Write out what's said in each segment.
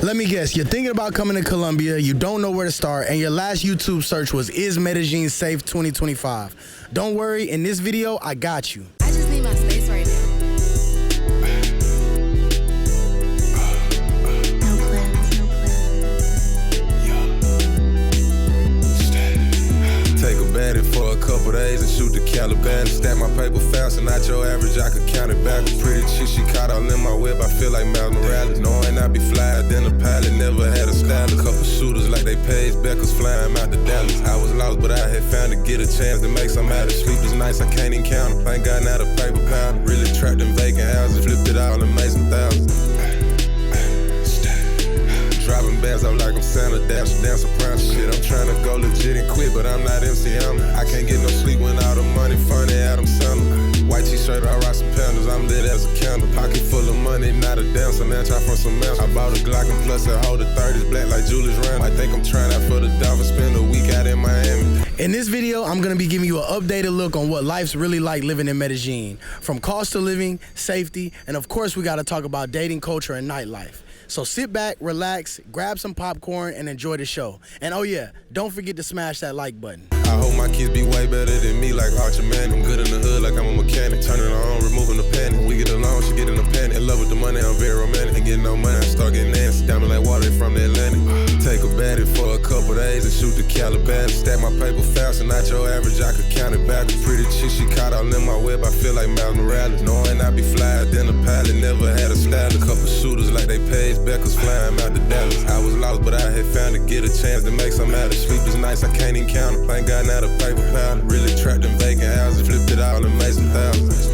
Let me guess, you're thinking about coming to Colombia, you don't know where to start, and your last YouTube search was, "Is Medellín safe 2025? Don't worry, in this video, I got you. I just need my space right now. No plans, no plans. Take a baddie for a couple days and shoot the Caliban. Stack my paper faster, not your average, I could count it back. Pretty chick, she caught all in my whip, I feel like Miles Morales. Knowing I be fly, then a pilot, never had a style. A couple shooters like they Paige Beckers flying out to Dallas. I was lost, but I had found to get a chance to make some out of sleepless nights, I can't even count them. Thank God not a paper pound. Really trapped in vacant houses, flipped it all and made some thousands. Dropping bags up like I'm Santa, dance soprano shit. I'm trying to go legit and quit, but I'm not MC Hammer. I can't get no sleep when all the money funny Adam Sandler. White t-shirt, I rock some pounders, I'm lit as a candle. Pocket full of money, not a dancer, man, try from some else. I bought a Glock and plus I hold the 30s black like Julius Randle. I think I'm trying out for the Dolphins, spend a week out in Miami. In this video, I'm gonna be giving you an updated look on what life's really like living in Medellín. From cost of living, safety, and of course we gotta talk about dating culture and nightlife. So sit back, relax, grab some popcorn, and enjoy the show. And oh yeah, don't forget to smash that like button. I hope my kids be way better than me like Archer Man. I'm good in the hood like I'm a mechanic. Turning her on, removing the panic. We get along, she get in a panic. In love with the money, I'm very romantic. Ain't getting no money, I start getting nasty. Diamond like water from the Atlantic. Take a baddie for a couple days and shoot the Caliban. Stack my paper faster, not your average, I could count it back. Pretty chick, she caught all in my whip, I feel like Miles Morales. Knowing I be fly, then a pilot, never had a style. A couple shooters like they Paige Beckers flying out to Dallas. I was lost, but I had found to get a chance to make some out of sleepless nights, I can't even count them. Thank God not a paper pound. Really trapped in vacant houses, flipped it all and made some thousands.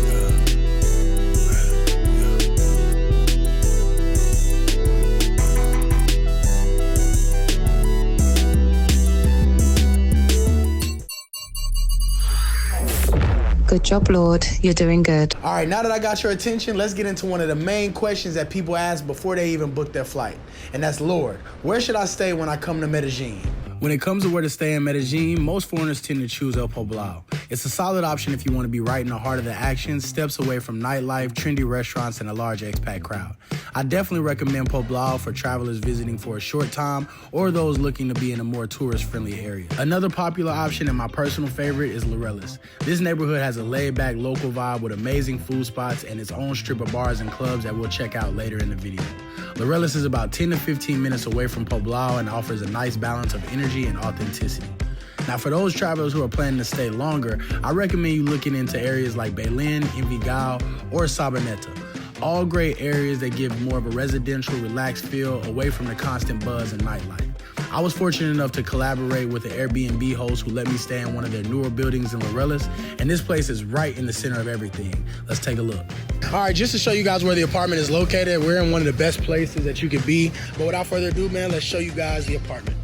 Good job, Lord. You're doing good. All right, now that I got your attention, let's get into one of the main questions that people ask before they even book their flight. And that's, Lord, where should I stay when I come to Medellín? When it comes to where to stay in Medellín, most foreigners tend to choose El Poblado. It's a solid option if you want to be right in the heart of the action, steps away from nightlife, trendy restaurants, and a large expat crowd. I definitely recommend Poblado for travelers visiting for a short time or those looking to be in a more tourist-friendly area. Another popular option and my personal favorite is Laureles. This neighborhood has a laid-back local vibe with amazing food spots and its own strip of bars and clubs that we'll check out later in the video. Laureles is about 10 to 15 minutes away from Poblado and offers a nice balance of energy and authenticity. Now, for those travelers who are planning to stay longer, I recommend you looking into areas like Belén, Envigado, or Sabaneta. All great areas that give more of a residential, relaxed feel away from the constant buzz and nightlife. I was fortunate enough to collaborate with an Airbnb host who let me stay in one of their newer buildings in Laureles, and this place is right in the center of everything. Let's take a look. All right, just to show you guys where the apartment is located, we're in one of the best places that you could be. But without further ado, man, let's show you guys the apartment.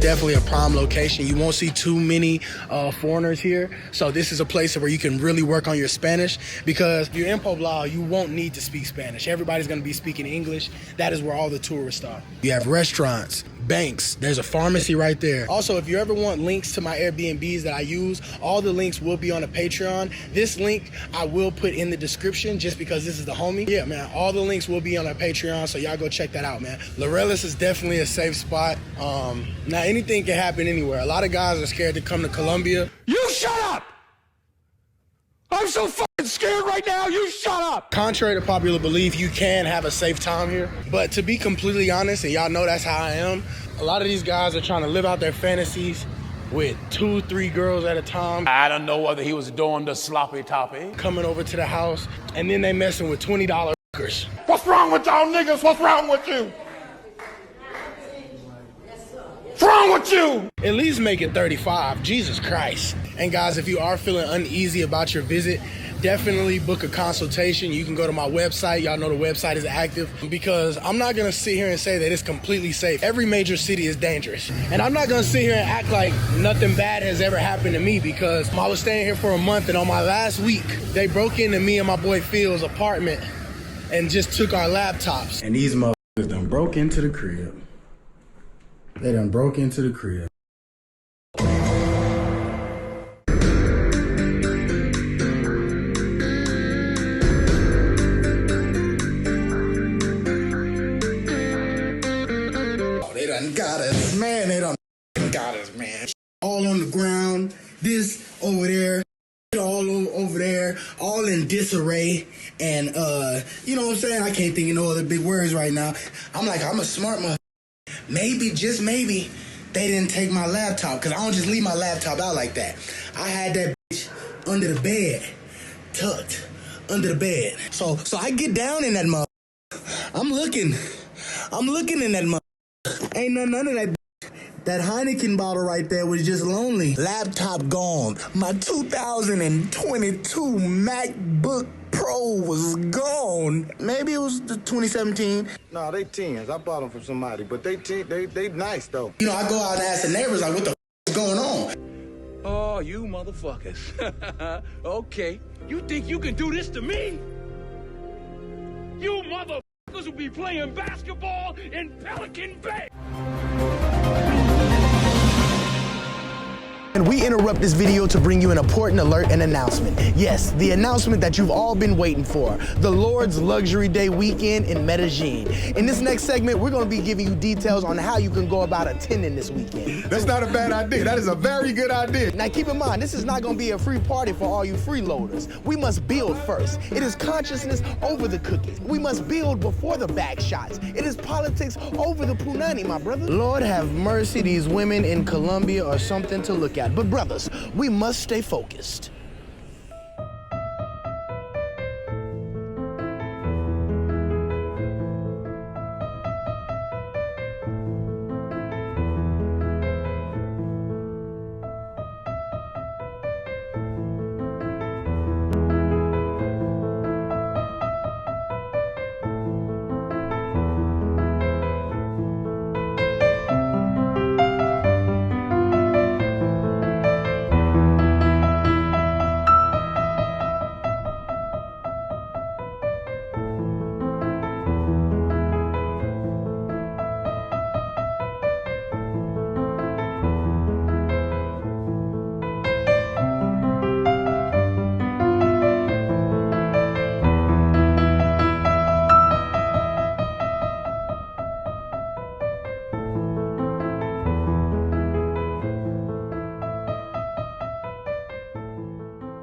Definitely a prime location. You won't see too many foreigners here. So this is a place where you can really work on your Spanish, because if you're in Poblado, you won't need to speak Spanish. Everybody's gonna be speaking English. That is where all the tourists are. You have restaurants, banks, there's a pharmacy right there. Also, if you ever want links to my Airbnbs that I use, all the links will be on a Patreon. This link I will put in the description just because this is the homie. Yeah, man, all the links will be on our Patreon, so y'all go check that out, man. Laureles is definitely a safe spot. Now, anything can happen anywhere. A lot of guys are scared to come to Colombia. You shut up! I'm so fucking scared right now, you shut up! Contrary to popular belief, you can have a safe time here. But to be completely honest, and y'all know that's how I am, a lot of these guys are trying to live out their fantasies with 2, 3 girls at a time. I don't know whether he was doing the sloppy toppy. Coming over to the house, and then they messing with $20 hookers. What's wrong with y'all niggas? What's wrong with you? What's wrong with you? At least make it 35, Jesus Christ. And guys, if you are feeling uneasy about your visit, definitely book a consultation. You can go to my website. Y'all know the website is active, because I'm not gonna sit here and say that it's completely safe. Every major city is dangerous. And I'm not gonna sit here and act like nothing bad has ever happened to me, because I was staying here for a month, and on my last week, they broke into me and my boy Phil's apartment and just took our laptops. And these motherfuckers done broke into the crib. They done broke into the crib. They done got us, man. They done got us, man. All on the ground, this over there, all over there, all in disarray. And, you know what I'm saying? I can't think of no other big words right now. I'm a smart mother. Maybe, just maybe, they didn't take my laptop, because I don't just leave my laptop out like that. I had that bitch under the bed, tucked under the bed. So I get down in that mother. I'm looking in that mother. Ain't none of that. That Heineken bottle right there was just lonely. Laptop gone. My 2022 MacBook Pro was gone. Maybe it was the 2017. No, they 10s. I bought them from somebody, but they nice though. You know, I go out and ask the neighbors, like, what the is going on? Oh, you motherfuckers. Okay. You think you can do this to me? You motherfuckers will be playing basketball in Pelican Bay. And we interrupt this video to bring you an important alert and announcement. Yes, the announcement that you've all been waiting for. The Lord's Luxury Day weekend in Medellín. In this next segment, we're gonna be giving you details on how you can go about attending this weekend. That's not a bad idea. That is a very good idea. Now keep in mind, this is not gonna be a free party for all you freeloaders. We must build first. It is consciousness over the cookies. We must build before the back shots. It is politics over the punani, my brother. Lord have mercy, these women in Colombia are something to look at. But brothers, we must stay focused.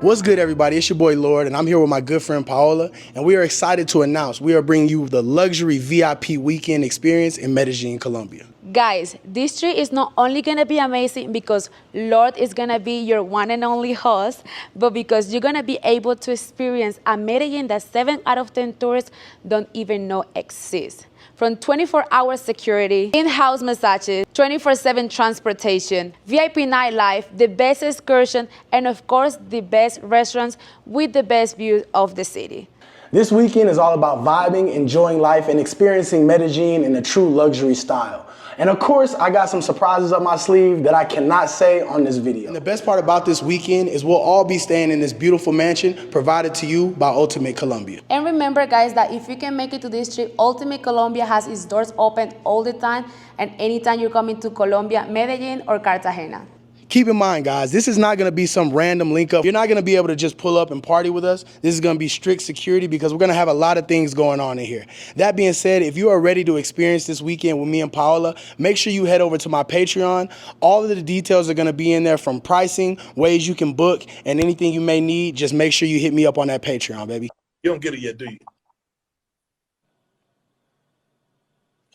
What's good, everybody? It's your boy Lord, and I'm here with my good friend Paola, and we are excited to announce we are bringing you the luxury VIP weekend experience in Medellín, Colombia. Guys, this trip is not only gonna be amazing because Lord is gonna be your one and only host, but because you're gonna be able to experience a Medellín that 7 out of 10 tourists don't even know exists. From 24-hour security, in-house massages, 24/7 transportation, VIP nightlife, the best excursion, and of course, the best restaurants with the best views of the city. This weekend is all about vibing, enjoying life, and experiencing Medellín in a true luxury style. And of course, I got some surprises up my sleeve that I cannot say on this video. And the best part about this weekend is we'll all be staying in this beautiful mansion provided to you by Ultimate Colombia. And remember, guys, that if you can make it to this trip, Ultimate Colombia has its doors open all the time and anytime you're coming to Colombia, Medellín, or Cartagena. Keep in mind, guys, this is not gonna be some random link up. You're not gonna be able to just pull up and party with us. This is gonna be strict security because we're gonna have a lot of things going on in here. That being said, if you are ready to experience this weekend with me and Paola, make sure you head over to my Patreon. All of the details are gonna be in there, from pricing, ways you can book, and anything you may need. Just make sure you hit me up on that Patreon, baby. You don't get it yet, do you?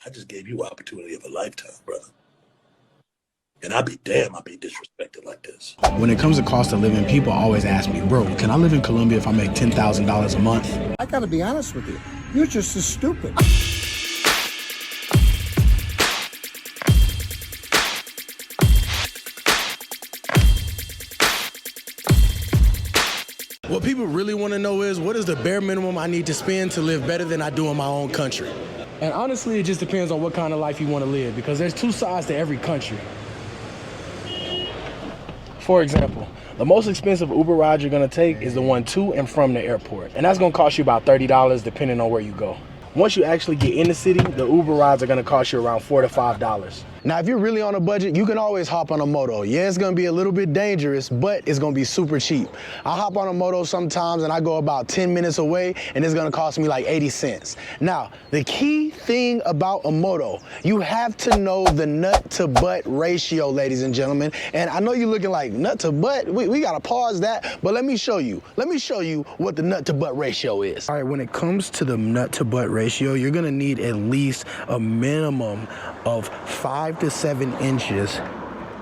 I just gave you an opportunity of a lifetime, brother. And I'd be damn, I'd be disrespected like this. When it comes to cost of living, people always ask me, bro, can I live in Colombia if I make $10,000 a month? I gotta be honest with you. You're just as stupid. people really want to know is, what is the bare minimum I need to spend to live better than I do in my own country? And honestly, it just depends on what kind of life you want to live, because there's two sides to every country. For example, the most expensive Uber ride you're gonna take is the one to and from the airport. And that's gonna cost you about $30 depending on where you go. Once you actually get in the city, the Uber rides are gonna cost you around $4 to $5. Now, if you're really on a budget, you can always hop on a moto. Yeah, it's gonna be a little bit dangerous, but it's gonna be super cheap. I hop on a moto sometimes and I go about 10 minutes away and it's gonna cost me like 80 cents. Now, the key thing about a moto, you have to know the nut to butt ratio, ladies and gentlemen. And I know you're looking like, nut to butt? We gotta pause that, but let me show you. Let me show you what the nut to butt ratio is. All right, when it comes to the nut to butt ratio, you're gonna need at least a minimum of 5 to 7 inches.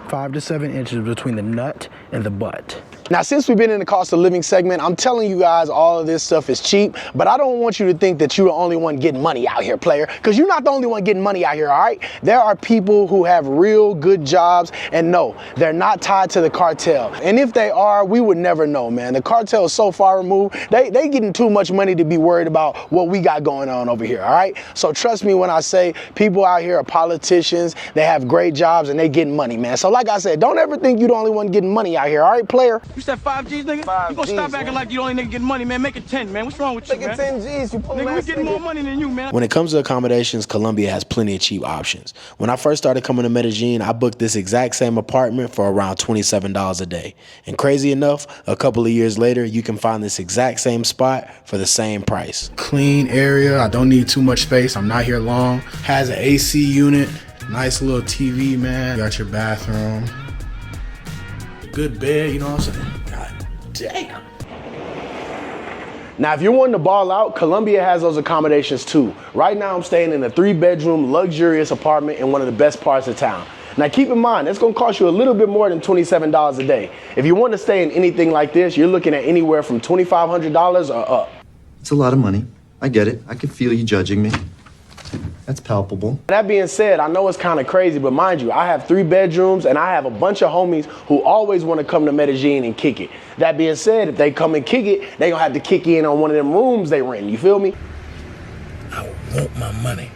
5 to 7 inches between the nut and the butt. Now, since we've been in the cost of living segment, I'm telling you guys all of this stuff is cheap, but I don't want you to think that you're the only one getting money out here, player, because you're not the only one getting money out here, all right? There are people who have real good jobs, and no, they're not tied to the cartel. And if they are, we would never know, man. The cartel is so far removed, they getting too much money to be worried about what we got going on over here, all right? So trust me when I say people out here are politicians, they have great jobs, and they getting money, man. So like I said, don't ever think you're the only one getting money out here, all right, player? You said 5 G's, nigga? 5 you gonna stop Gs, acting man. like you the only nigga getting money, man. Make it 10, man. What's wrong with you, man? 10 G's, you pulling Nigga, we ass getting nigga. more money than you, man. When it comes to accommodations, Colombia has plenty of cheap options. When I first started coming to Medellín, I booked this exact same apartment for around $27 a day. And crazy enough, a couple of years later, you can find this exact same spot for the same price. Clean area, I don't need too much space, I'm not here long. Has an AC unit, nice little TV, man. Got your bathroom. Good bed, you know what I'm saying? God damn. Now, if you're wanting to ball out, Colombia has those accommodations too. Right now, I'm staying in a 3-bedroom, luxurious apartment in one of the best parts of town. Now, keep in mind, it's gonna cost you a little bit more than $27 a day. If you want to stay in anything like this, you're looking at anywhere from $2,500 or up. It's a lot of money. I get it. I can feel you judging me. That's palpable. That being said, I know it's kind of crazy, but mind you, I have 3 bedrooms and I have a bunch of homies who always want to come to Medellín and kick it. That being said, if they come and kick it, they gonna have to kick in on one of them rooms they rent, you feel me? I want my money.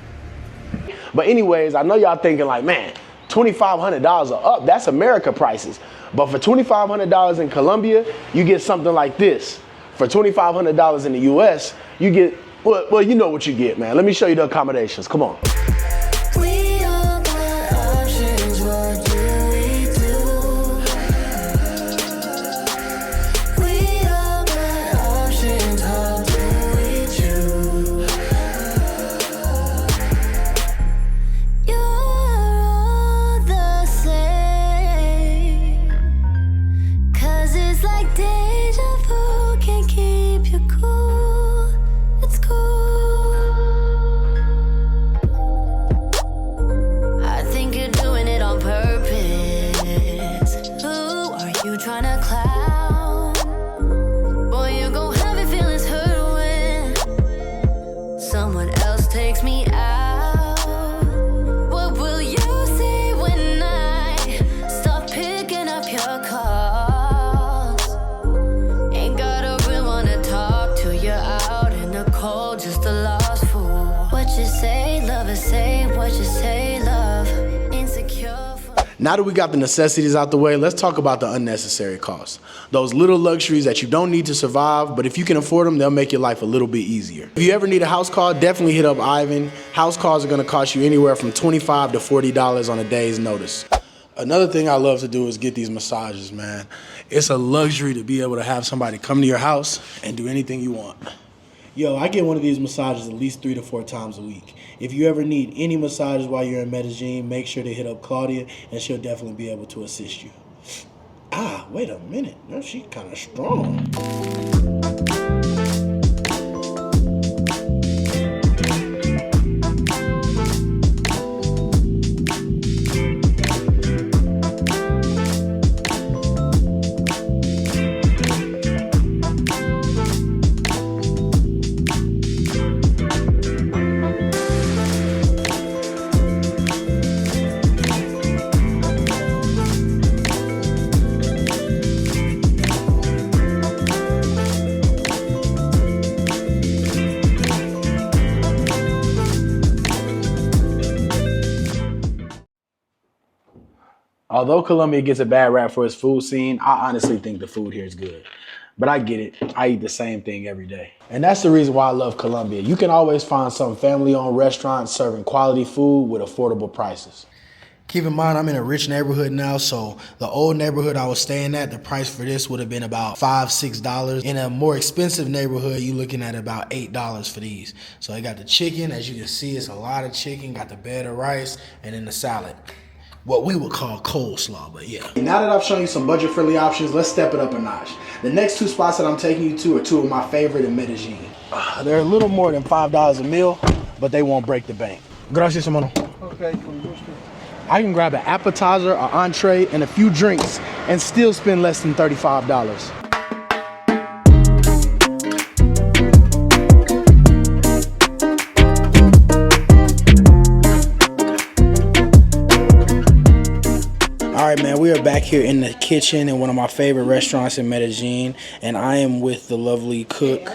But anyways, I know y'all thinking like, man, $2,500 are up, that's America prices. But for $2,500 in Colombia, you get something like this. For $2,500 in the US, you get, well, you know what you get, man. Let me show you the accommodations, come on. We all got options, what do we do? We all got options, how do we choose? You're all the same, 'cause it's like deja vu, can't keep you cool. It's cool. I think you're doing it on purpose. Who are you trying to clown? Boy, you gon' have your feelings hurt when someone else takes me out. What will you say when I stop picking up your calls? Ain't got a real one to talk to, you're out in the cold, just a lost fool. What you say, lover, say what you say, love. Insecure for Now that we got the necessities out the way, let's talk about the unnecessary costs. Those little luxuries that you don't need to survive, but if you can afford them, they'll make your life a little bit easier. If you ever need a house call, definitely hit up Ivan. House calls are gonna cost you anywhere from $25 to $40 on a day's notice. Another thing I love to do is get these massages, man. It's a luxury to be able to have somebody come to your house and do anything you want. Yo, I get one of these massages at least 3 to 4 times a week. If you ever need any massages while you're in Medellín, make sure to hit up Claudia and she'll definitely be able to assist you. Ah, wait a minute. No, she's kind of strong. Although Colombia gets a bad rap for its food scene, I honestly think the food here is good. But I get it. I eat the same thing every day. And that's the reason why I love Colombia. You can always find some family-owned restaurants serving quality food with affordable prices. Keep in mind, I'm in a rich neighborhood now, so the old neighborhood I was staying at, the price for this would have been about $5, $6. In a more expensive neighborhood, you're looking at about $8 for these. So I got the chicken, as you can see, it's a lot of chicken, got the bed of rice, and then the salad. What we would call coleslaw, but yeah. Now that I've shown you some budget-friendly options, let's step it up a notch. The next two spots that I'm taking you to are two of my favorite in Medellín. They're a little more than $5 a meal, but they won't break the bank. Gracias, hermano. Okay, I can grab an appetizer, an entree, and a few drinks and still spend less than $35. All right, man, we are back here in the kitchen in one of my favorite restaurants in Medellín, and I am with the lovely cook.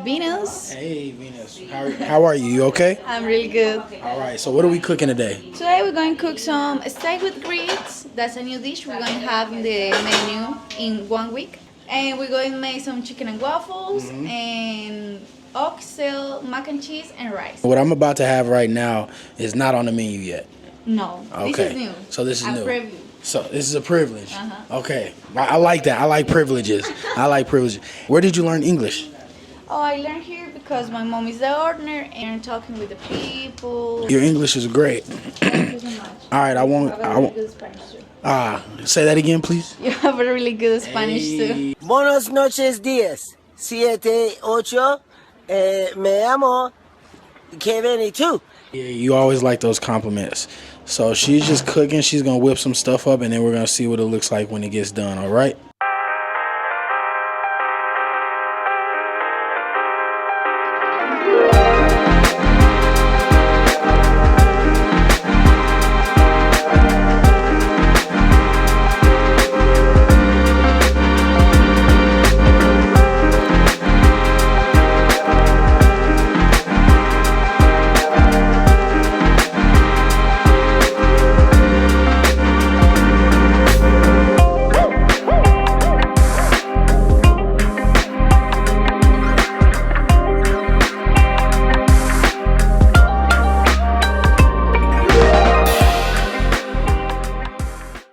Venus. Hey, Venus. How are you? You okay? I'm really good. All right, so what are we cooking today? Today we're going to cook some steak with grits. That's a new dish we're going to have in the menu in 1 week. And we're going to make some chicken and waffles and oxtail, mac and cheese, and rice. What I'm about to have right now is not on the menu yet. No, Okay. this is new. So this is new. Preview. So this is a privilege. Okay, I like that. I like privileges. I like privileges. Where did you learn English? Oh, I learned here because my mom is the owner and talking with the people. Your English is great. Thank you so much. All right, I want. Good Spanish too. Say that again, please. You have a really good Spanish too. Buenos noches, días. 7, 8, me llamo Kevin too. Yeah, you always like those compliments. So she's just cooking. She's gonna whip some stuff up, and then we're gonna see what it looks like when it gets done. All right.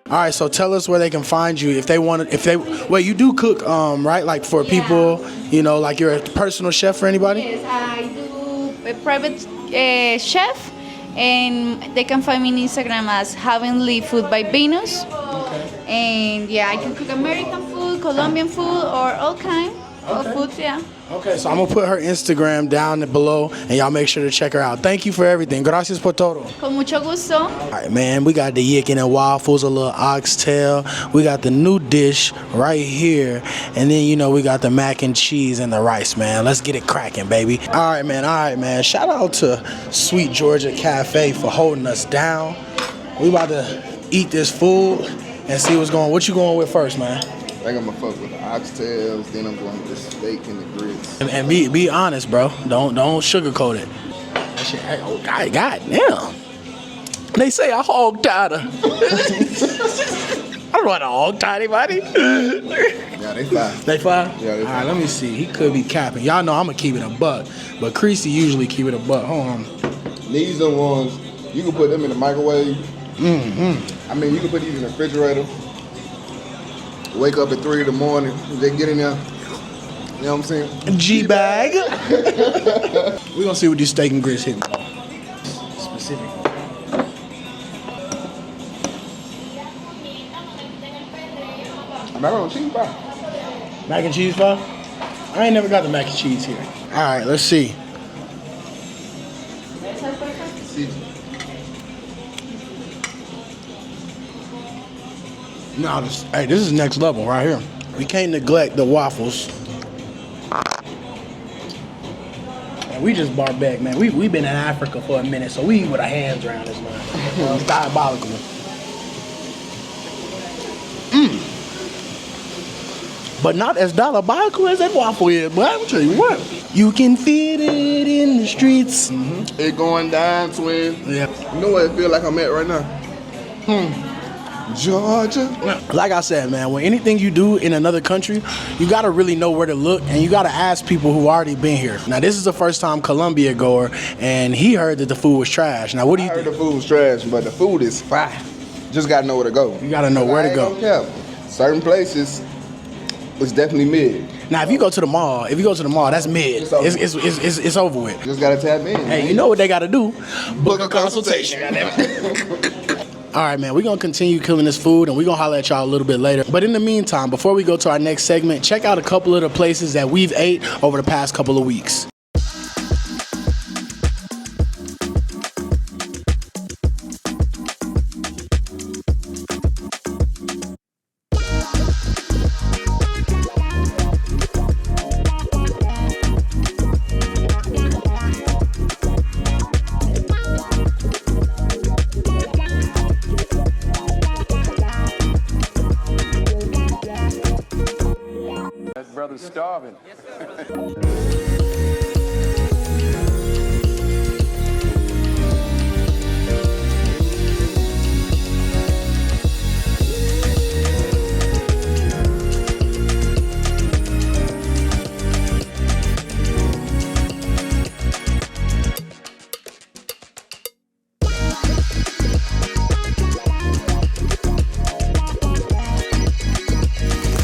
All right, so tell us where they can find you if they want to. Well, you do cook, right? Like for people, you know, like you're a personal chef for anybody. Yes, I do a private chef, and they can find me on Instagram as Heavenly Food by Venus. Okay. And yeah, I can cook American food, Colombian food, or all kind of foods. Yeah. Okay, so I'm gonna put her Instagram down below, and y'all make sure to check her out. Thank you for everything. Gracias por todo. Con mucho gusto. All right, man, we got the yikin and waffles, a little oxtail. We got the new dish right here, and then you know we got the mac and cheese and the rice, man. Let's get it cracking, baby. All right, man. Shout out to Sweet Georgia Cafe for holding us down. We about to eat this food and see what's going. What you going with first, man? I think I'm gonna fuck with the oxtails, then I'm going with the steak and the grits. And be honest, bro. Don't sugarcoat it. That shit, oh, God damn. They say I hog tied her. I don't want to hog tie anybody. Yeah, they fine. They fine? Yeah, they fine. All right, let me see. He could be capping. Y'all know I'm gonna keep it a buck, but Creasy usually keep it a buck. Hold on. These are ones you can put them in the microwave. I mean, you can put these in the refrigerator. Wake up at 3 in the morning, they get in there. You know what I'm saying? G-bag. We're gonna see what these steak and grits hit. Specifically. Mac and cheese pie. Mac and cheese pie? I ain't never got the mac and cheese here. All right, let's see. No, this is next level right here. We can't neglect the waffles. And we just bar back, man. We been in Africa for a minute, so we eat with our hands around this, man. It's diabolical. But not as diabolical as that waffle is, but I'll tell you what. You can feel it in the streets. It going down, twin. Yeah. You know what it feel like I'm at right now? Georgia. Like I said, man, when anything you do in another country, you gotta really know where to look, and you gotta ask people who already been here. Now, this is the first time Colombia goer, and he heard that the food was trash. Now, what do you think? I heard the food was trash, but the food is fire. Just gotta know where to go. You gotta know where to go. Certain places, it's definitely mid. Now, if you go to the mall, that's mid. It's over with. Just gotta tap in. Hey, you know what they gotta do? Book a consultation. All right, man, we're going to continue killing this food, and we're going to holler at y'all a little bit later. But in the meantime, before we go to our next segment, check out a couple of the places that we've ate over the past couple of weeks. Starving.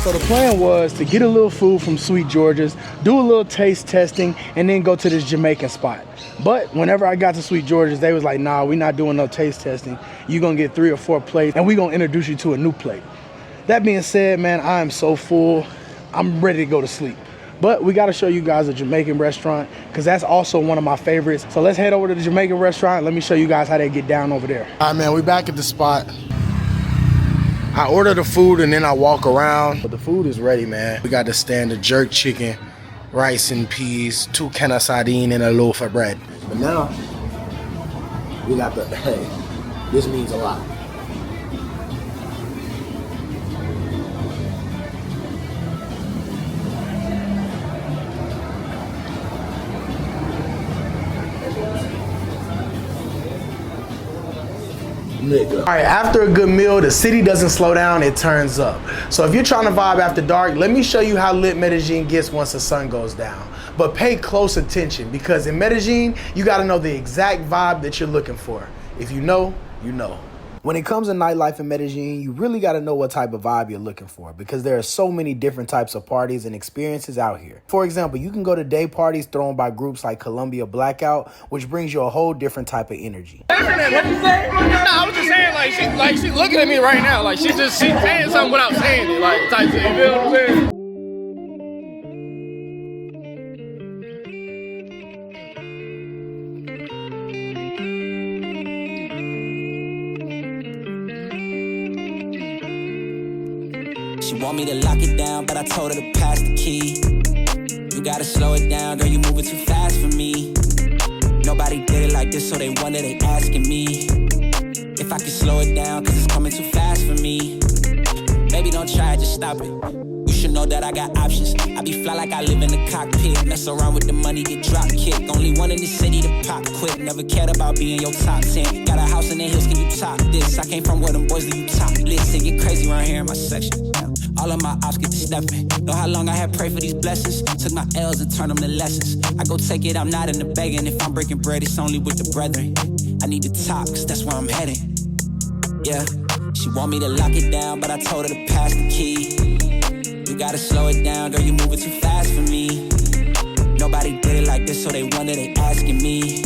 So the plan was to get a little food from Sweet George's, do a little taste testing, and then go to this Jamaican spot. But whenever I got to Sweet George's, they was like, nah, we're not doing no taste testing. You're gonna get 3 or 4 plates, and we're gonna introduce you to a new plate. That being said, man, I am so full. I'm ready to go to sleep. But we gotta show you guys a Jamaican restaurant, because that's also one of my favorites. So let's head over to the Jamaican restaurant. Let me show you guys how they get down over there. All right, man, we back at the spot. I order the food and then I walk around. But the food is ready, man. We got the standard jerk chicken, rice and peas, 2 can of sardine, and a loaf of bread. But now, we got the, hey, this means a lot. Nigga. All right, after a good meal, the city doesn't slow down, it turns up. So if you're trying to vibe after dark, let me show you how lit Medellín gets once the sun goes down. But pay close attention, because in Medellín, you gotta know the exact vibe that you're looking for. If you know, you know. When it comes to nightlife in Medellín, you really got to know what type of vibe you're looking for, because there are so many different types of parties and experiences out here. For example, you can go to day parties thrown by groups like Colombia Blackout, which brings you a whole different type of energy. What you say? No, I was just saying, she's looking at me right now, like she's saying something without saying it, like type shit. You feel what I'm saying? She want me to lock it down, but I told her to pass the key. You gotta slow it down, girl, you moving too fast for me. Nobody did it like this, so they wonder, they asking me if I can slow it down, cause it's coming too fast for me. Baby, don't try it, just stop it. You should know that I got options. I be fly like I live in the cockpit. Mess around with the money, get drop kick. Only one in the city to pop quick. Never cared about being your top 10. Got a house in the hills, can you top this? I came from where them boys that you top list. They get crazy around here in my section. All of my ops get to stepping. Know how long I had prayed for these blessings. Took my L's and turned them to lessons. I go take it, I'm not in the begging. If I'm breaking bread, it's only with the brethren. I need to talk, cause that's where I'm headed. Yeah, she want me to lock it down, but I told her to pass the key. You gotta slow it down, girl, you moving too fast for me. Nobody did it like this, so they wonder, they asking me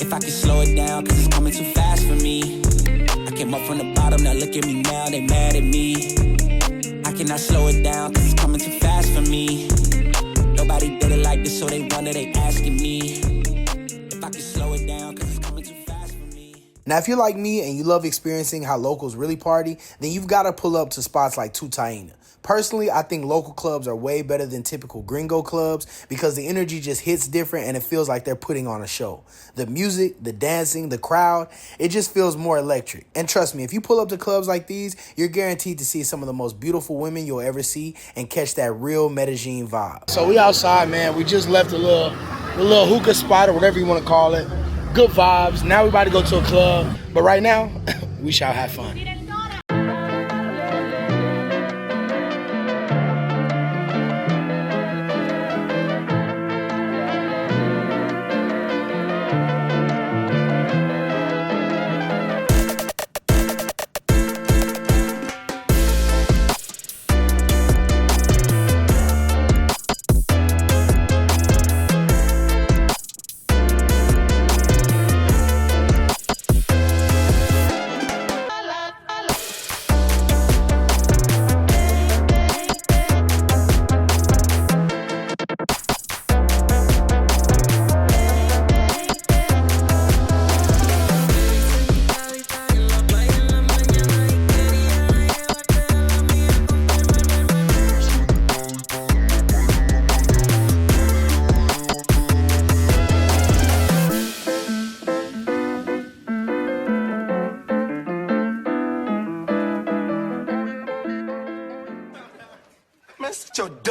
if I can slow it down, cause it's coming too fast for me. I came up from the bottom, now look at me now, they mad at me. I cannot slow it down, cause it's coming too fast for me. Nobody did it like this, so they wonder, they asking me if I can slow it down, cause it's coming too fast for me. Now, if you're like me and you love experiencing how locals really party, then you've got to pull up to spots like Tutaina. Personally, I think local clubs are way better than typical gringo clubs, because the energy just hits different and it feels like they're putting on a show. The music, the dancing, the crowd, it just feels more electric. And trust me, if you pull up to clubs like these, you're guaranteed to see some of the most beautiful women you'll ever see and catch that real Medellín vibe. So we outside, man. We just left a little hookah spot or whatever you want to call it. Good vibes. Now we about to go to a club. But right now, we shall have fun.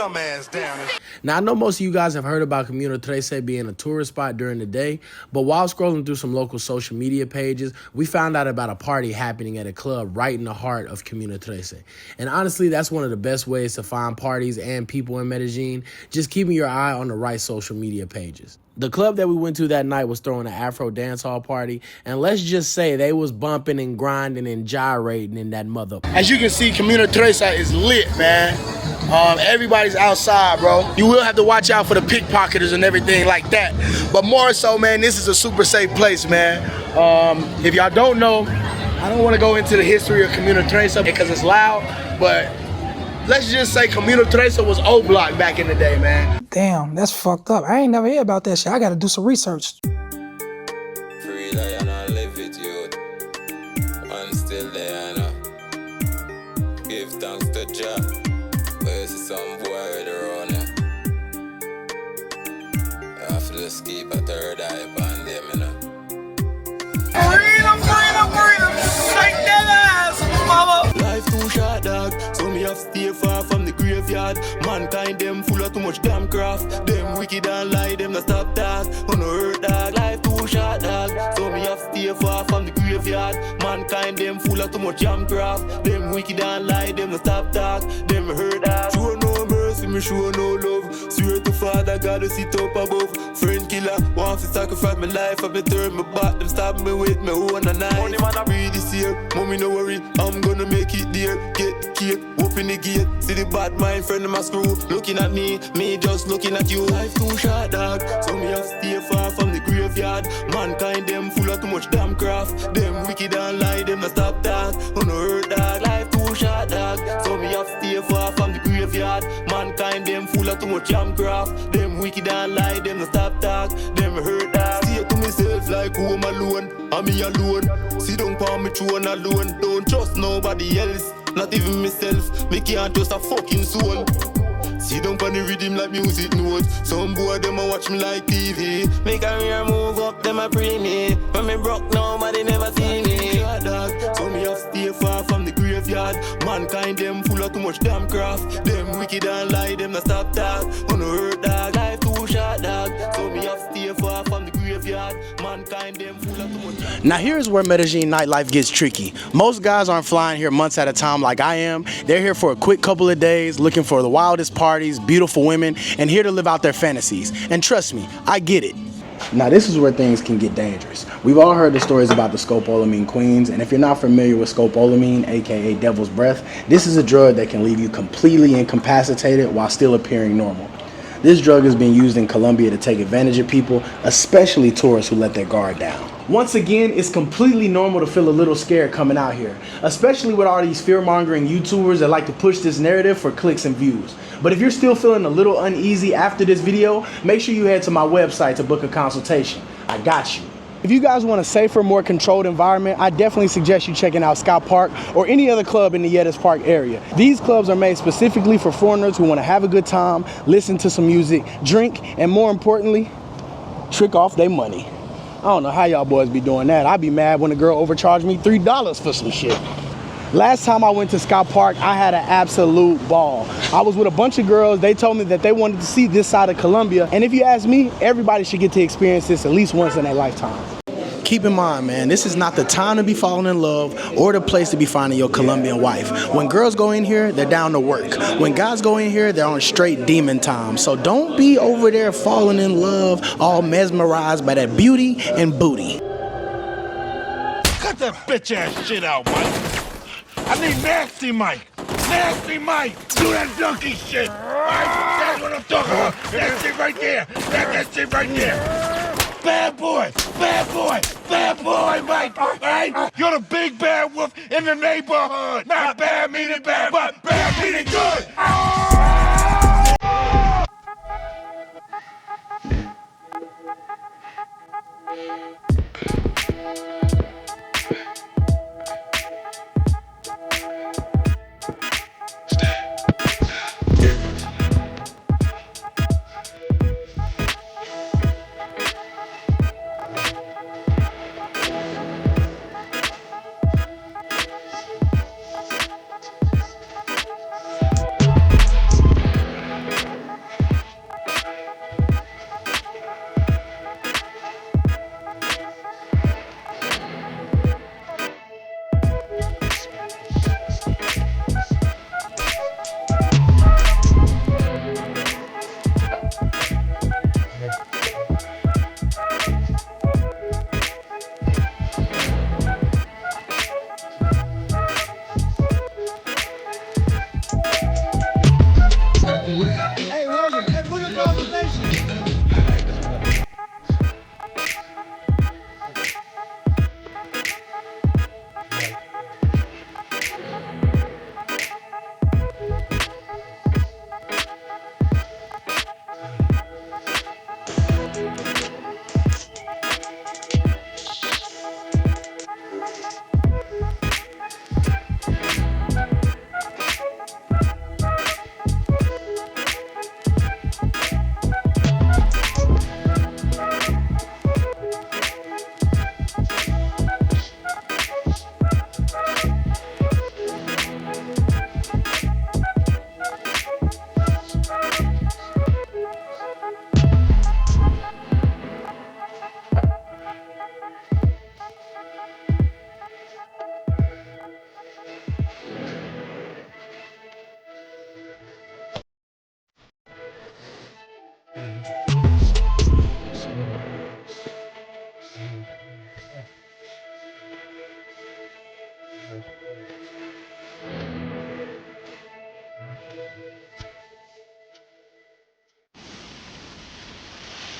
dumbass down. Now, I know most of you guys have heard about Camino Trece being a tourist spot during the day, but while scrolling through some local social media pages, we found out about a party happening at a club right in the heart of Camino Trece. And honestly, that's one of the best ways to find parties and people in Medellín, just keeping your eye on the right social media pages. The club that we went to that night was throwing an Afro dancehall party, and let's just say they was bumping and grinding and gyrating in that mother. As you can see, Camino Trece is lit, man. Everybody's outside, bro. You will have to watch out for the pickpocketers and everything like that. But more so, man, this is a super safe place, man. If y'all don't know, I don't want to go into the history of Camino Trece because it's loud, but let's just say Camino Trece was O-Block back in the day, man. Damn, that's fucked up. I ain't never heard about that shit. I gotta do some research. Free lion and live it, youth. I'm still there, you know. Give thanks to Jah. Where's some boy with the run, yeah. I have to just keep a third eye upon them, you know. Freedom, freedom, freedom. Shake that ass, mama. Life too short, dog. So me have stay far from the graveyard. Mankind them full of too much damn craft. Them wicked and lie, them not stop dog. On no hurt dog. Life too short, dog. So me have stay far from the graveyard. Mankind them full of too much damn craft. Them wicked and lie, them not stop dog. Them hurt dog. Show no mercy, me show no love. Swear to Father God to sit up above. Friend killer, want to sacrifice my life. I've been turn my back, them stab me with my own and knife. Money man, I breathe this year. Mommy no worry, I'm gonna make it there. Get cake, open the gate. See the bad mind friend of my screw. Looking at me just looking at you. Life too short, dog. So me have stay far from the graveyard. Mankind them full of too much damn craft. Them wicked and lie, them not stop dog. On no hurt dog. Life too short, dog. So me have stay far from the graveyard. Mankind them full of too much damn craft. Them wicked and lie, them not stop dog. Them hurt dog. See it to myself like who I'm alone. I'm me alone. See don't palm me throne alone. Don't trust nobody else. Not even myself, me can't trust a fucking soul. See them on the rhythm like music notes. Some boy them a watch me like TV. Make a career move up, them a pre me. When me broke, nobody never see me. Dog. So me have stay far from the graveyard. Mankind them full of too much damn craft. Them wicked and lie, them not stop dog. On no hurt dog, life too short dog. So me have stay far from the graveyard. Mankind them full of too much damn. Now here's where Medellín nightlife gets tricky. Most guys aren't flying here months at a time like I am. They're here for a quick couple of days, looking for the wildest parties, beautiful women, and here to live out their fantasies. And trust me, I get it. Now this is where things can get dangerous. We've all heard the stories about the scopolamine queens, and if you're not familiar with scopolamine, aka devil's breath, this is a drug that can leave you completely incapacitated while still appearing normal. This drug is being used in Colombia to take advantage of people, especially tourists who let their guard down. Once again, it's completely normal to feel a little scared coming out here, especially with all these fear-mongering YouTubers that like to push this narrative for clicks and views. But if you're still feeling a little uneasy after this video, make sure you head to my website to book a consultation. I got you. If you guys want a safer, more controlled environment, I definitely suggest you checking out Scout Park or any other club in the Yetis Park area. These clubs are made specifically for foreigners who want to have a good time, listen to some music, drink, and more importantly, trick off their money. I don't know how y'all boys be doing that. I'd be mad when a girl overcharged me $3 for some shit. Last time I went to Scout Park, I had an absolute ball. I was with a bunch of girls. They told me that they wanted to see this side of Colombia. And if you ask me, everybody should get to experience this at least once in their lifetime. Keep in mind, man, this is not the time to be falling in love or the place to be finding your Colombian wife. When girls go in here, they're down to work. When guys go in here, they're on straight demon time. So don't be over there falling in love, all mesmerized by that beauty and booty. Cut that bitch ass shit out, Mike. I need Nasty Mike. Nasty Mike. Do that donkey shit. Alright? That's what I'm talking about. That shit right there. That shit right there. Bad boy, Mike, all right? You're the big bad wolf in the neighborhood. Not bad meaning bad, but bad meaning good.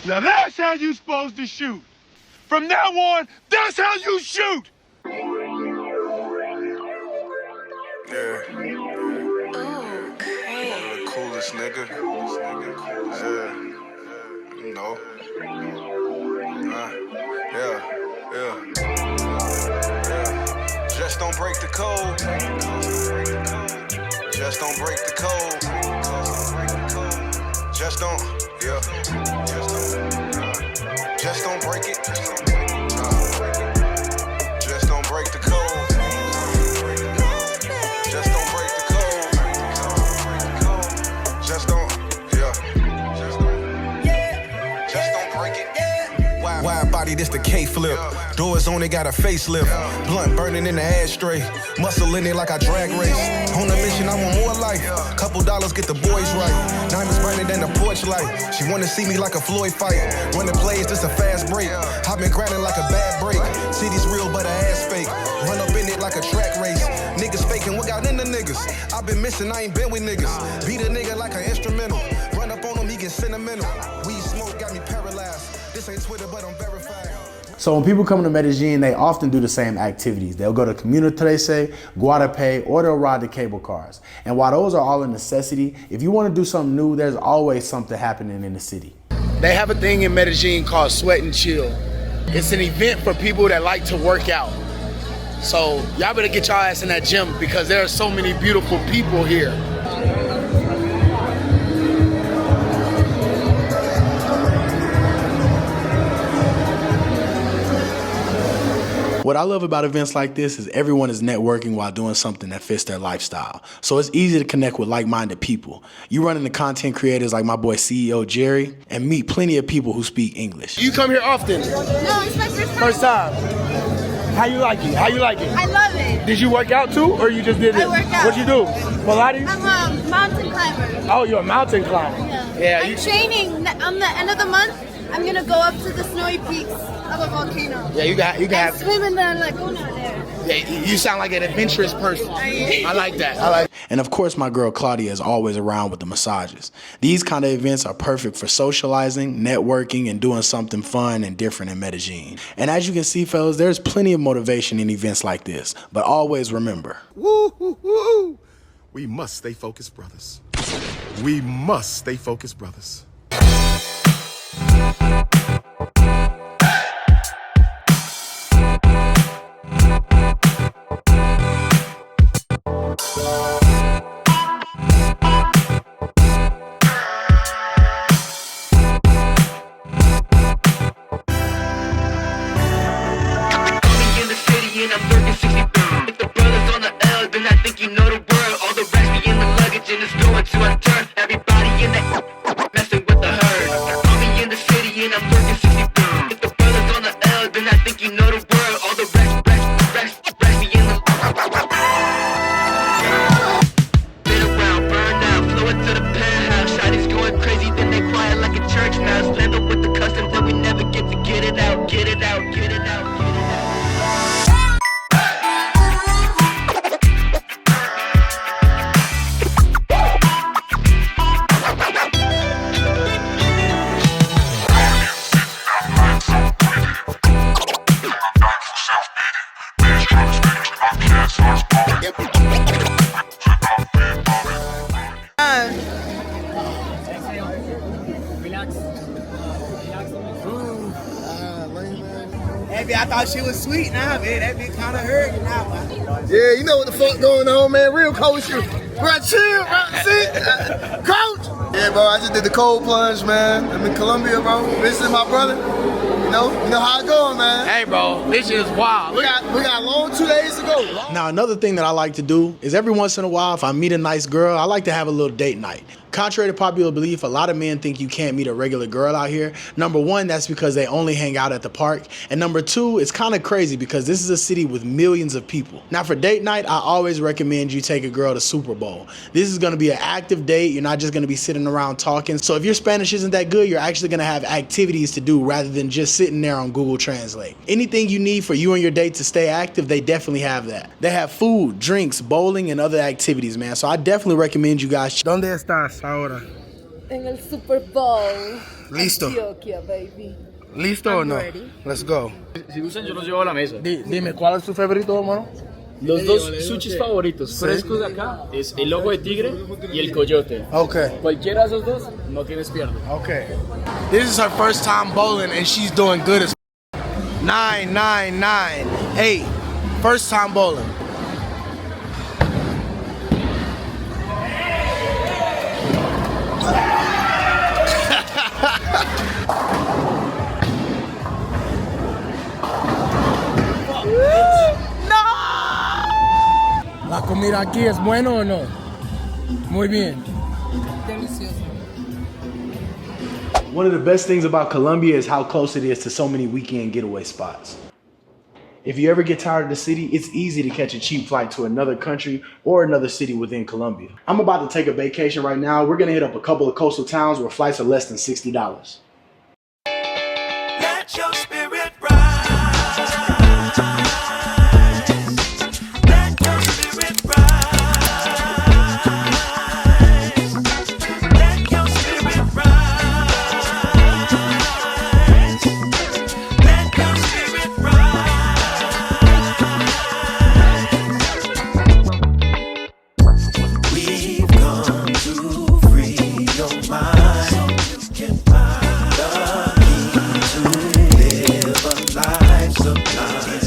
Now that's how you supposed to shoot. From now on, that's how you shoot. Yeah. Okay. One of the coolest nigga. Yeah. You know. Yeah. Just don't break the code. Just don't break the code. Just don't, yeah. Just don't break it. Just don't break the code. Just don't break the code. Just don't, yeah. Just don't break it. Wide body, this the K-flip. Doors on it, got a facelift. Blunt burning in the ashtray. Muscle in it like I drag race. On a mission, I want more life. Couple dollars, get the boys right. Diamonds burning than the porch light. She wanna see me like a Floyd fight. Running plays, this a fast break. I've been grinding like a bad break. City's real, but her ass fake. Run up in it like a track race. Niggas faking, what got in the niggas? I've been missing, I ain't been with niggas. Beat a nigga like an instrumental. Run up on him, he get sentimental. Weed smoke got me paralyzed. This ain't Twitter, but I'm verified. So when people come to Medellín, they often do the same activities. They'll go to Comuna 13, Guadape, or they'll ride the cable cars. And while those are all a necessity, if you want to do something new, there's always something happening in the city. They have a thing in Medellín called Sweat and Chill. It's an event for people that like to work out. So y'all better get y'all ass in that gym because there are so many beautiful people here. What I love about events like this is everyone is networking while doing something that fits their lifestyle. So it's easy to connect with like-minded people. You run into content creators like my boy CEO Jerry and meet plenty of people who speak English. You come here often? No, it's my first time. First time. How you like it? How you like it? I love it. Did you work out too or you just did it? I work out. What'd you do? Pilates? I'm a mountain climber. Oh, you're a mountain climber. Yeah. I'm training on the end of the month. I'm gonna go up to the snowy peaks of a volcano. Yeah, you can have swim in the laguna there. Yeah, you sound like an adventurous person. I like that. And of course, my girl Claudia is always around with the massages. These kind of events are perfect for socializing, networking, and doing something fun and different in Medellín. And as you can see, fellas, there's plenty of motivation in events like this. But always remember, woo, woo, woo. We must stay focused, brothers. We must stay focused, brothers. I thought she was sweet now, man. That bitch kind of hurting now, man. Yeah, you know what the fuck going on, man. Real coach, bro. Chill, bro. Sit, coach. Yeah, bro. I just did the cold plunge, man. I'm in Colombia, bro. Visiting my brother. You know how it going, man. Hey, bro. This shit is wild. We got a long 2 days to go. Now, another thing that I like to do is every once in a while, if I meet a nice girl, I like to have a little date night. Contrary to popular belief, a lot of men think you can't meet a regular girl out here. Number one, that's because they only hang out at the park. And number two, it's kind of crazy because this is a city with millions of people. Now for date night, I always recommend you take a girl to Super Bowl. This is gonna be an active date. You're not just gonna be sitting around talking. So if your Spanish isn't that good, you're actually gonna have activities to do rather than just sitting there on Google Translate. Anything you need for you and your date to stay active, they definitely have that. They have food, drinks, bowling, and other activities, man. So I definitely recommend you guys. ¿Dónde estás ahora? En el Super Bowl. Listo. Antioquia, baby. ¿Listo o no? ready. Let's go. Si gustan, yo los llevo a la mesa. Dime, ¿cuál es tu favorito, hermano? Los dos sushis favoritos frescos de acá es el ojo de tigre y el coyote. Okay. Cualquiera de esos dos, no tienes pierde. Okay. This is her first time bowling and she's doing good as 9, 9, 9, 8. First time bowling. ¿La comida aquí es buena o no? Muy bien. Delicioso. One of the best things about Colombia is how close it is to so many weekend getaway spots. If you ever get tired of the city, it's easy to catch a cheap flight to another country or another city within Colombia. I'm about to take a vacation right now. We're gonna hit up a couple of coastal towns where flights are less than $60. Let your spirit rise. Let your spirit rise. Let your spirit rise. Let your spirit rise. We've come to free your mind. So you can find the key to live a life sublime.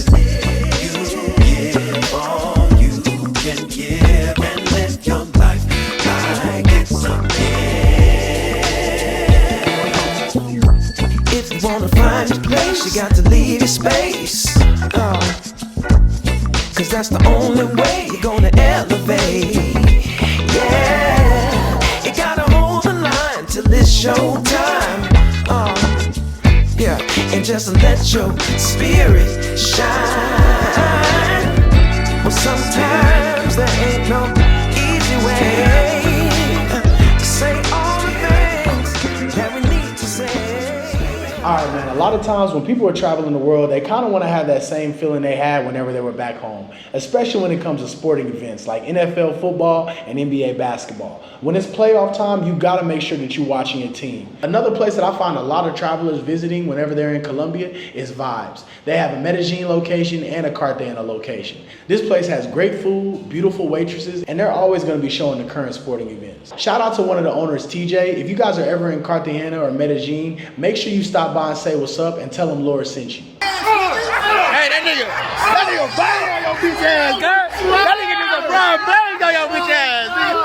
You give all you can give and live your life like it's a gift. If you wanna find your place, you got to leave your space. Cause that's the only way you're gonna elevate. Yeah, you gotta hold the line till it's showtime. Yeah, and just let your spirit shine. Well, sometimes there ain't no easy way to say all the things that we need to say. All right, man, a lot of times when people are traveling the world, they kind of want to have that same feeling they had whenever they were back home, especially when it comes to sporting events like NFL football and NBA basketball. When it's playoff time, you got to make sure that you're watching your team. Another place that I find a lot of travelers visiting whenever they're in Colombia is Vibes. They have a Medellín location and a Cartagena location. This place has great food, beautiful waitresses, and they're always going to be showing the current sporting events. Shout out to one of the owners, TJ. If you guys are ever in Cartagena or Medellín, make sure you stop by and say what's up and tell them Laura sent you. Hey, that nigga bang on your bitch ass, girl. That nigga just a brown bang on your bitch ass, nigga.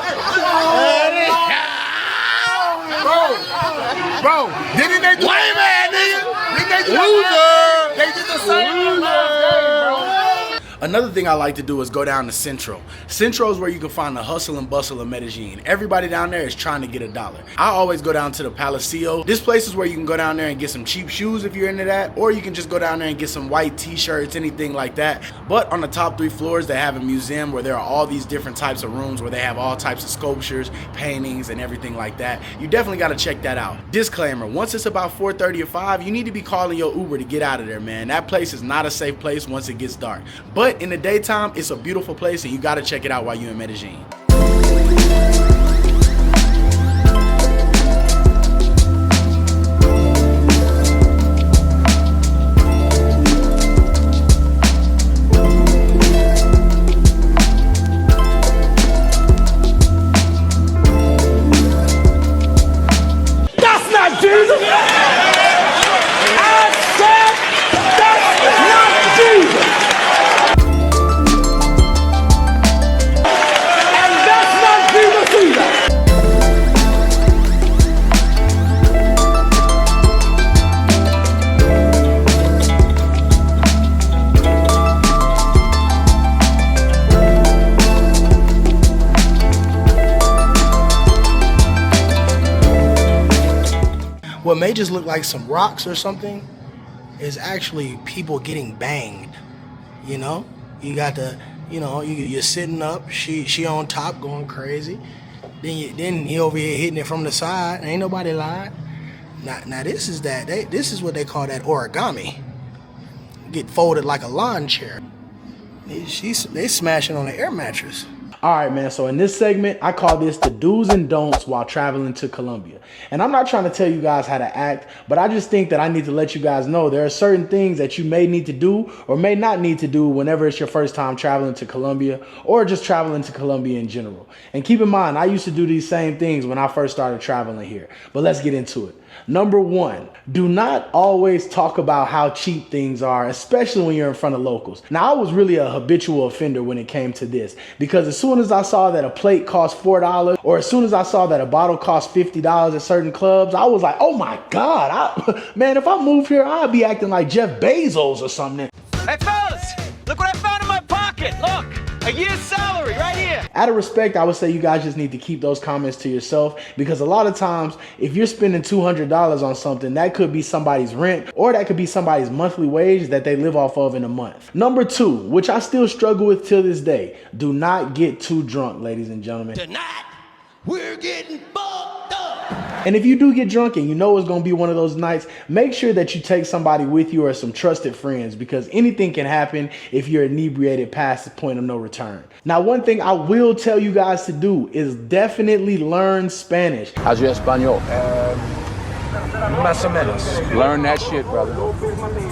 Bro, didn't they do Lame ass nigga. Didn't they do They did the same bro. Another thing I like to do is go down to Centro. Centro is where you can find the hustle and bustle of Medellín. Everybody down there is trying to get $1. I always go down to the Palacio. This place is where you can go down there and get some cheap shoes if you're into that, or you can just go down there and get some white t-shirts, anything like that. But on the top 3 floors, they have a museum where there are all these different types of rooms where they have all types of sculptures, paintings, and everything like that. You definitely got to check that out. Disclaimer, once it's about 4:30 or 5, you need to be calling your Uber to get out of there, man. That place is not a safe place once it gets dark. But in the daytime, it's a beautiful place and you got to check it out while you're in Medellín. That's not Jesus! I said that's not Jesus! And that's not Jesus either! What may just look like some rocks or something is actually people getting banged. You know, you got the, you know, you're sitting up, she on top going crazy. Then he over here hitting it from the side. Ain't nobody lying. Now this is this is what they call that origami. Get folded like a lawn chair. They smashing on the air mattress. All right, man, so in this segment, I call this the do's and don'ts while traveling to Colombia. And I'm not trying to tell you guys how to act, but I just think that I need to let you guys know there are certain things that you may need to do or may not need to do whenever it's your first time traveling to Colombia or just traveling to Colombia in general. And keep in mind, I used to do these same things when I first started traveling here, but let's get into it. Number one, do not always talk about how cheap things are, especially when you're in front of locals. Now, I was really a habitual offender when it came to this, because as soon as I saw that a plate cost $4 or as soon as I saw that a bottle cost $50 at certain clubs, I was like, oh my God, man, if I moved here, I'd be acting like Jeff Bezos or something. Hey fellas, look what I found in my pocket. Look, a year's salary right here. Out of respect, I would say you guys just need to keep those comments to yourself, because a lot of times if you're spending $200 on something, that could be somebody's rent or that could be somebody's monthly wage that they live off of in a month. Number two, which I still struggle with till this day, do not get too drunk, ladies and gentlemen. Tonight, we're getting fucked up. And if you do get drunk and you know it's going to be one of those nights, make sure that you take somebody with you or some trusted friends, because anything can happen if you're inebriated past the point of no return. Now, one thing I will tell you guys to do is definitely learn Spanish. How's your Espanol? Más o menos. Learn that shit, brother.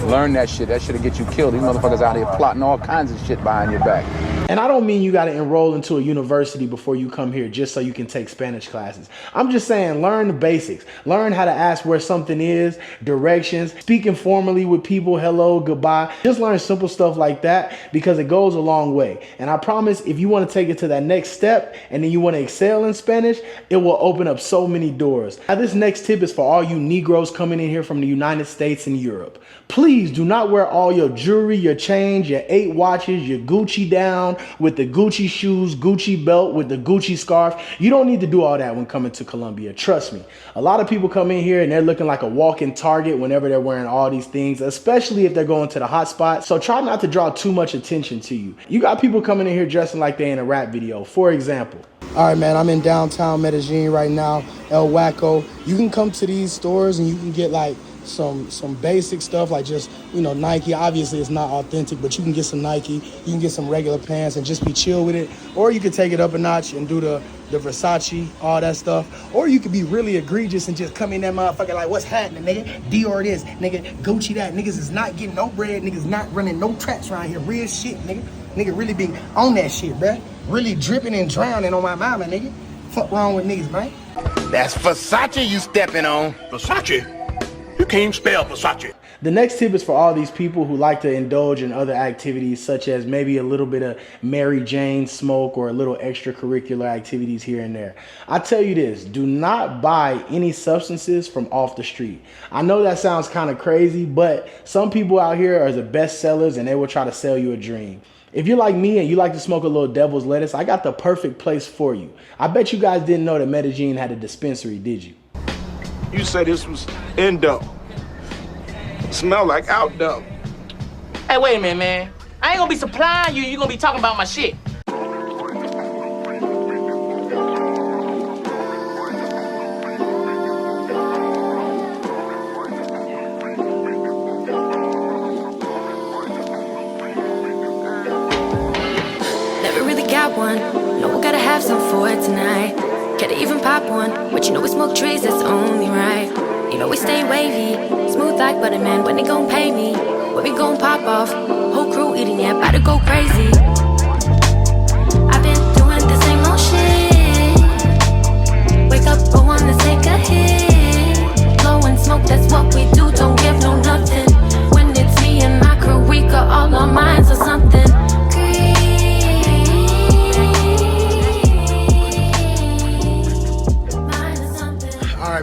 Learn that shit. That shit'll get you killed. These motherfuckers out here plotting all kinds of shit behind your back. And I don't mean you got to enroll into a university before you come here just so you can take Spanish classes. I'm just saying, learn the basics. Learn how to ask where something is, directions, speak informally with people, hello, goodbye. Just learn simple stuff like that, because it goes a long way. And I promise, if you want to take it to that next step and then you want to excel in Spanish, it will open up so many doors. Now, this next tip is for all you Negroes coming in here from the United States and Europe. Please do not wear all your jewelry, your chains, your 8 watches, your Gucci down with the Gucci shoes, Gucci belt with the Gucci scarf. You don't need to do all that when coming to Colombia. Trust me. A lot of people come in here and they're looking like a walking Target whenever they're wearing all these things, especially if they're going to the hot spot. So try not to draw too much attention to you. You got people coming in here dressing like they in a rap video, for example. All right, man, I'm in downtown Medellín right now, El Waco. You can come to these stores and you can get like some basic stuff, like just, you know, Nike. Obviously it's not authentic, but you can get some Nike, you can get some regular pants and just be chill with it. Or you could take it up a notch and do the Versace, all that stuff. Or you could be really egregious and just come in that motherfucker like, what's happening, nigga? Dior this, nigga, Gucci that. Niggas is not getting no bread, niggas not running no traps around here. Real shit, nigga. Nigga really be on that shit, bruh. Really dripping and drowning on my mama, nigga. Fuck wrong with niggas, man? That's Versace you stepping on. Versace? You can't spell Versace. The next tip is for all these people who like to indulge in other activities, such as maybe a little bit of Mary Jane smoke or a little extracurricular activities here and there. I tell you this, do not buy any substances from off the street. I know that sounds kind of crazy, but some people out here are the best sellers and they will try to sell you a dream. If you're like me and you like to smoke a little devil's lettuce, I got the perfect place for you. I bet you guys didn't know that Medellín had a dispensary, did you? You said this was indo. Smell like outdoor. Hey, wait a minute, man. I ain't gonna be supplying you. You gonna be talking about my shit. Never really got one. No, we gotta have some for it tonight. Can't even pop one, but you know we smoke trees, that's only right. You know we stay wavy, smooth like butter, man. When they gon' pay me, when we gon' pop off. Whole crew eating, yeah, about to go crazy. I've been doing the same old shit. Wake up, go on, let's take a hit. Blow and smoke, that's what we do, don't give no nothing. When it's me and my crew, we got all our minds or something.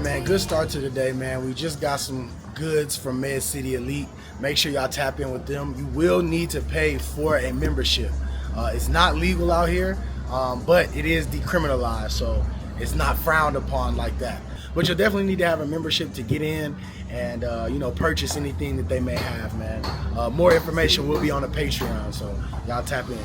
Man, good start to the day, man. We just got some goods from Med City Elite. Make sure y'all tap in with them. You will need to pay for a membership. It's not legal out here, but it is decriminalized, so it's not frowned upon like that. But you'll definitely need to have a membership to get in and you know, purchase anything that they may have, man. More information will be on the Patreon, so y'all tap in.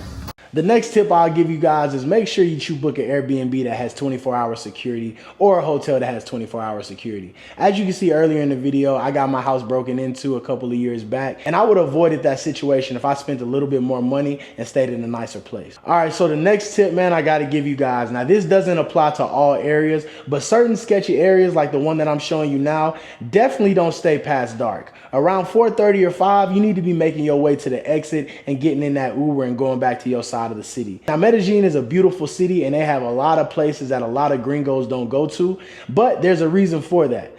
The next tip I'll give you guys is make sure you book an Airbnb that has 24-hour security or a hotel that has 24-hour security. As you can see earlier in the video, I got my house broken into a couple of years back, and I would have avoided that situation if I spent a little bit more money and stayed in a nicer place. All right, so the next tip, man, I got to give you guys. Now, this doesn't apply to all areas, but certain sketchy areas like the one that I'm showing you now, definitely don't stay past dark. Around 4:30 or 5, you need to be making your way to the exit and getting in that Uber and going back to your side of the city. Now, Medellín is a beautiful city and they have a lot of places that a lot of gringos don't go to, but there's a reason for that.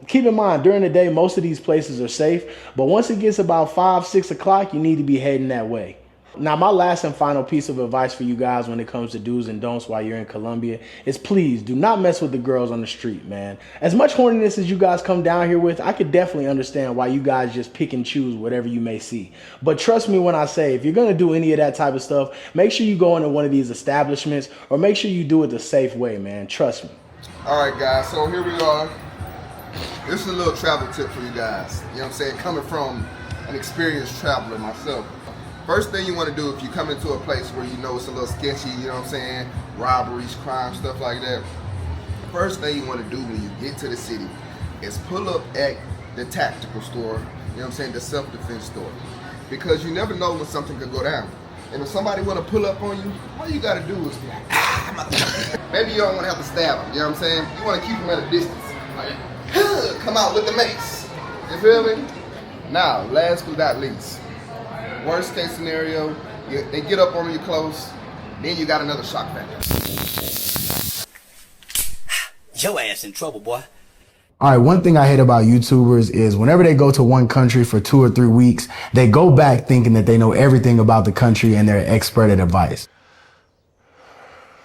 Keep in mind, during the day, most of these places are safe, but once it gets about 5, 6 o'clock, you need to be heading that way. Now, my last and final piece of advice for you guys when it comes to do's and don'ts while you're in Colombia is please do not mess with the girls on the street, man. As much horniness as you guys come down here with, I could definitely understand why you guys just pick and choose whatever you may see. But trust me when I say, if you're going to do any of that type of stuff, make sure you go into one of these establishments or make sure you do it the safe way, man. Trust me. All right, guys, so here we are. This is a little travel tip for you guys. You know what I'm saying? Coming from an experienced traveler myself. First thing you want to do if you come into a place where you know it's a little sketchy, you know what I'm saying, robberies, crime, stuff like that. First thing you want to do when you get to the city is pull up at the tactical store, you know what I'm saying, the self-defense store. Because you never know when something could go down. And if somebody want to pull up on you, all you got to do is be like, maybe you don't want to have to stab them, you know what I'm saying? You want to keep them at a distance. Like, come out with the mace. You feel me? Now, last but not least, worst case scenario, they get up on you close, then you got another shock factor. Your ass in trouble, boy. All right, one thing I hate about YouTubers is whenever they go to one country for 2 or 3 weeks, they go back thinking that they know everything about the country and they're an expert at advice.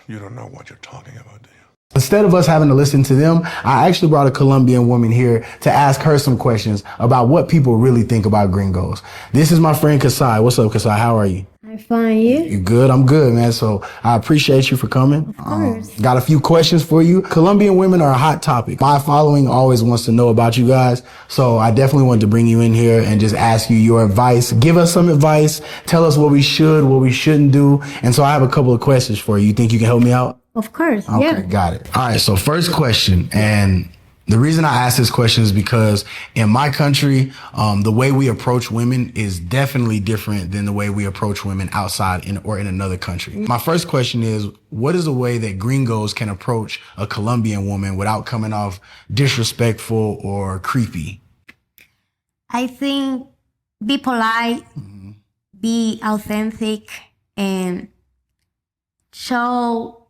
You don't know what you're talking about, do you? Instead of us having to listen to them, I actually brought a Colombian woman here to ask her some questions about what people really think about gringos. This is my friend Kasai. What's up, Kasai? How are you? I'm fine. You good? I'm good, man. So I appreciate you for coming. Of course. Got a few questions for you. Colombian women are a hot topic. My following always wants to know about you guys. So I definitely wanted to bring you in here and just ask you your advice. Give us some advice. Tell us what we should, what we shouldn't do. And so I have a couple of questions for you. You think you can help me out? Of course. Okay, Yeah. got it. All right. So first question, and the reason I ask this question is because in my country, the way we approach women is definitely different than the way we approach women outside or in another country. My first question is, what is a way that gringos can approach a Colombian woman without coming off disrespectful or creepy? I think be polite, be authentic, and show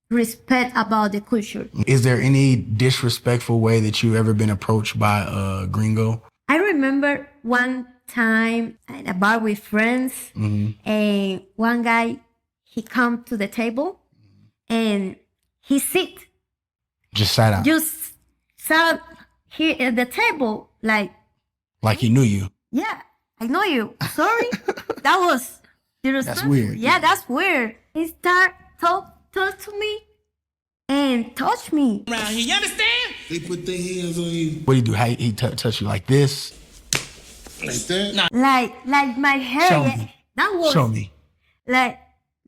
respect about the culture. Is there any disrespectful way that you've ever been approached by a gringo? I remember one time at a bar with friends, and one guy, he come to the table and he Just sat down. just sat here at the table like Like he knew you. yeah, I know you. Sorry. That was disrespectful. weird. Yeah, that's weird. He start talk to me and touch me. Around here, you understand? They put their hands on you. What do you do? How he touch you like this? Like that? Like my hair. Show yeah, me. That was Show me. like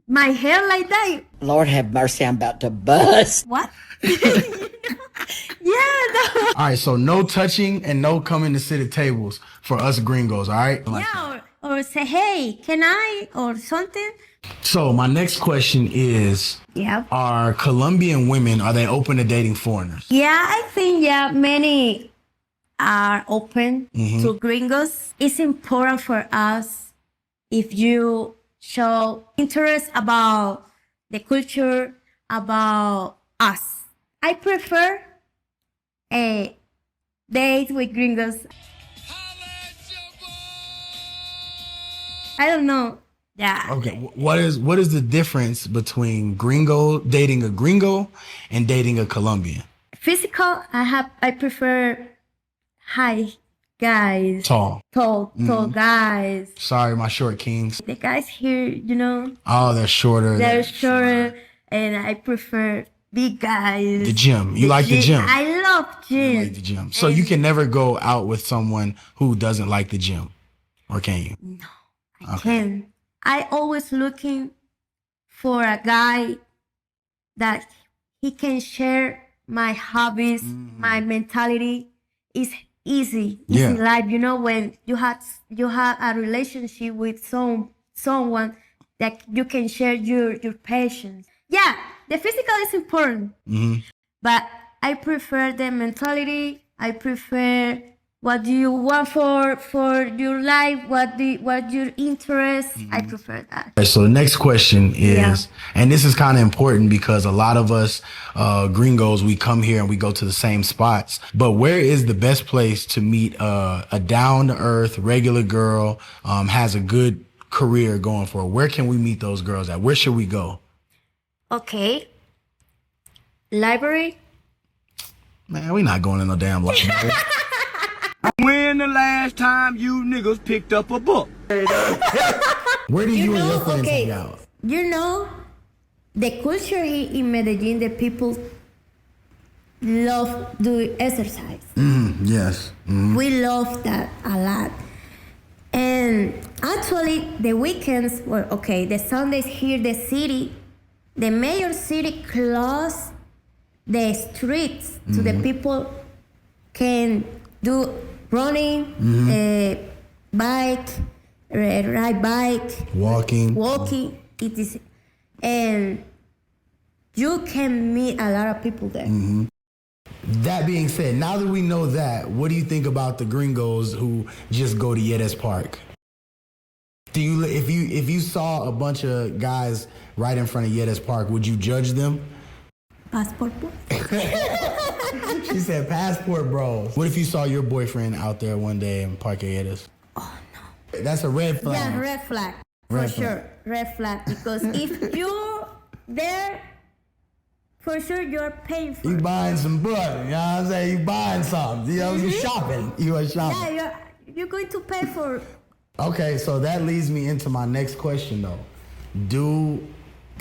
my hair like that. Lord have mercy, I'm about to bust. What? Yeah, that All right, so no touching and no coming to sit at tables for us gringos, all right? Like yeah, or say, hey, can I? Or something. So my next question is, Yeah. are Colombian women, are they open to dating foreigners? Yeah, I think, yeah, many are open Mhm. to gringos. It's important for us if you show interest about the culture, about us. I prefer a date with gringos. I don't know. Yeah. Okay, what is the difference between dating a gringo and dating a Colombian? Physical, I prefer high guys. Tall. Tall Mhm. guys. Sorry, my short kings. The guys here, you know, Oh, they're shorter. they're shorter, and I prefer big guys. The gym. You like the gym? I love gym. You like the gym. So you can never go out with someone who doesn't like the gym, or can you? I can. I always looking for a guy that he can share my hobbies, my mentality. Is easy life. You know, when you have a relationship with someone that you can share your passions. Yeah, the physical is important, but I prefer the mentality. I prefer what do you want for your life, what your interests. I prefer that. So the next question is, and this is kind of important because a lot of us gringos, we come here and we go to the same spots, but where is the best place to meet a down-to-earth regular girl, has a good career going for her? Where can we meet those girls at? Where should we go? Okay. Library? Man, we not going to no damn library. When the last time you niggas picked up a book? Where do you and your friends hang out? You know, the culture here in Medellín, the people love do exercise. Yes. We love that a lot. And actually, the weekends were okay. The Sundays here, the major city closed the streets so the people can do running, ride bike, walking. It is, and you can meet a lot of people there. That being said, now that we know that, what do you think about the gringos who just go to Yedes Park? Do you, if you saw a bunch of guys right in front of Yedes Park, would you judge them? Passport bro. She said passport bros. What if you saw your boyfriend out there one day in Parque Yedes? Oh no. That's a red flag. Yeah, red flag. For sure. Red flag. Because if you're there, for sure you're paying for it. You buying some butter, you know what I'm saying? You buying something. You know, you shopping. You are shopping. Yeah, you're going to pay for it. Okay, so that leads me into my next question though. Do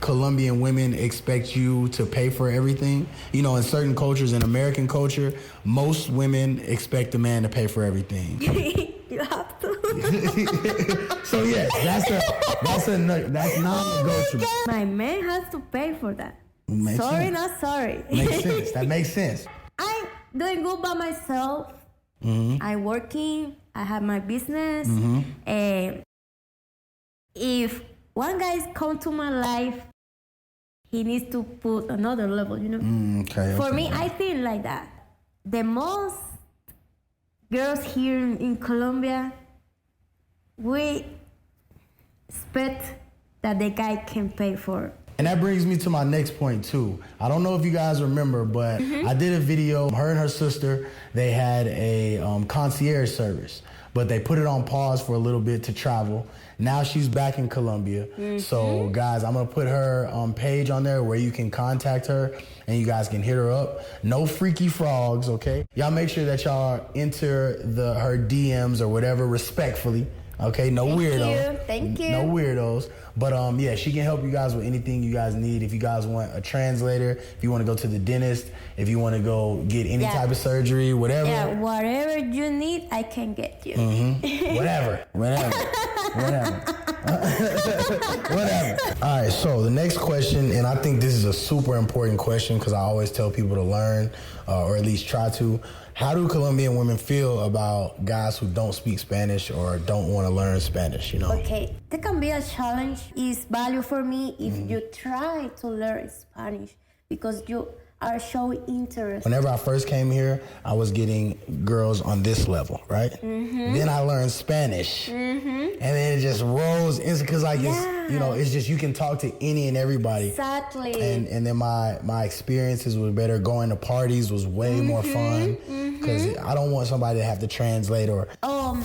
Colombian women expect you to pay for everything? You know, in certain cultures, in American culture, most women expect a man to pay for everything. You have to. So yes, that's non-negotiable. My man has to pay for that. Makes sorry, sense. not sorry. Makes sense. That makes sense. I'm doing good by myself. I'm working. I have my business. And if one guy come to my life, he needs to put another level, you know? For me, I think like that. The most girls here in Colombia, we expect that the guy can pay for. And that brings me to my next point too. I don't know if you guys remember, but I did a video, her and her sister, they had a concierge service, but they put it on pause for a little bit to travel. Now she's back in Colombia. So guys, I'm gonna put her page on there where you can contact her and you guys can hit her up. No freaky frogs, okay? Y'all make sure that y'all enter her DMs or whatever respectfully, okay? No weirdos. Thank you. No weirdos. But yeah, she can help you guys with anything you guys need. If you guys want a translator, if you want to go to the dentist, if you want to go get any type of surgery, whatever. Yeah, whatever you need, I can get you. Whatever. All right, so the next question, and I think this is a super important question because I always tell people to learn, or at least try to. How do Colombian women feel about guys who don't speak Spanish or don't want to learn Spanish, you know? Okay, that can be a challenge. It's value for me if you try to learn Spanish because you are showing interest. Whenever I first came here, I was getting girls on this level, right? Then I learned Spanish. And then it just rose because like it's, you know, it's just you can talk to any and everybody. Exactly. And then my experiences were better. Going to parties was way more fun because I don't want somebody to have to translate or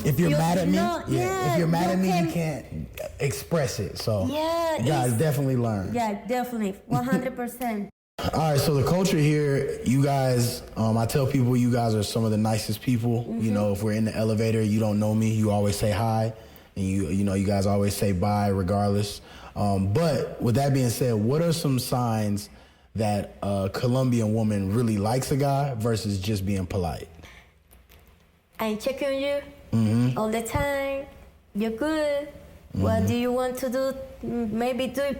if you're mad at me, if you're mad at me, you can't express it. So you guys definitely learn. Yeah, definitely, 100%. All right, so the culture here, you guys, I tell people you guys are some of the nicest people. You know, if we're in the elevator, you don't know me, you always say hi, and you know, you guys always say bye regardless. But with that being said, what are some signs that a Colombian woman really likes a guy versus just being polite? I check on you all the time. You're good. What do you want to do? Maybe do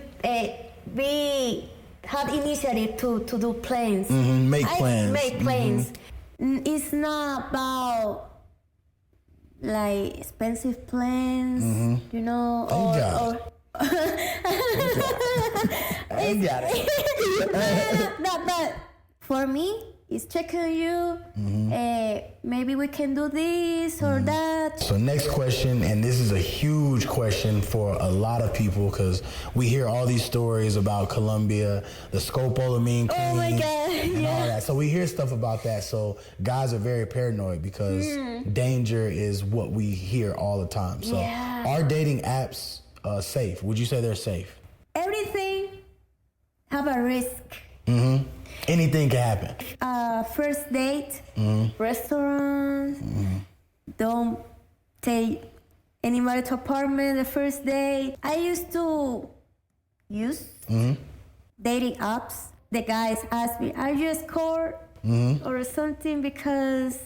we had initiative to do plans. Make plans. Make plans. It's not about like expensive plans, you know, I got it. But for me, it's checking you. Maybe we can do this or that. So next question, and this is a huge question for a lot of people because we hear all these stories about Colombia, the scopolamine queen, oh my God, and all that. So we hear stuff about that. So guys are very paranoid because danger is what we hear all the time. So are dating apps safe? Would you say they're safe? Everything have a risk. Anything can happen. First date, restaurant. Don't take anybody to apartment the first date. I used to use dating apps. The guys ask me, "Are you a escort or something?" Because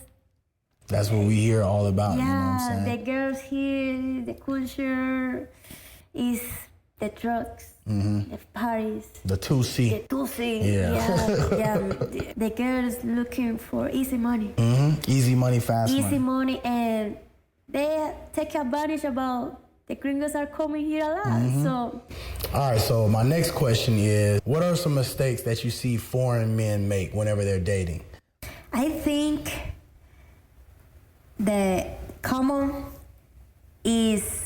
that's what we hear all about. You know what I'm saying? The girls here, the culture is the drugs. The parties. The 2C. The 2C. Yeah. The girls looking for easy money. Easy money, fast money. Easy money, and they take advantage about the gringos are coming here a lot. So. All right, so my next question is, what are some mistakes that you see foreign men make whenever they're dating? I think the common is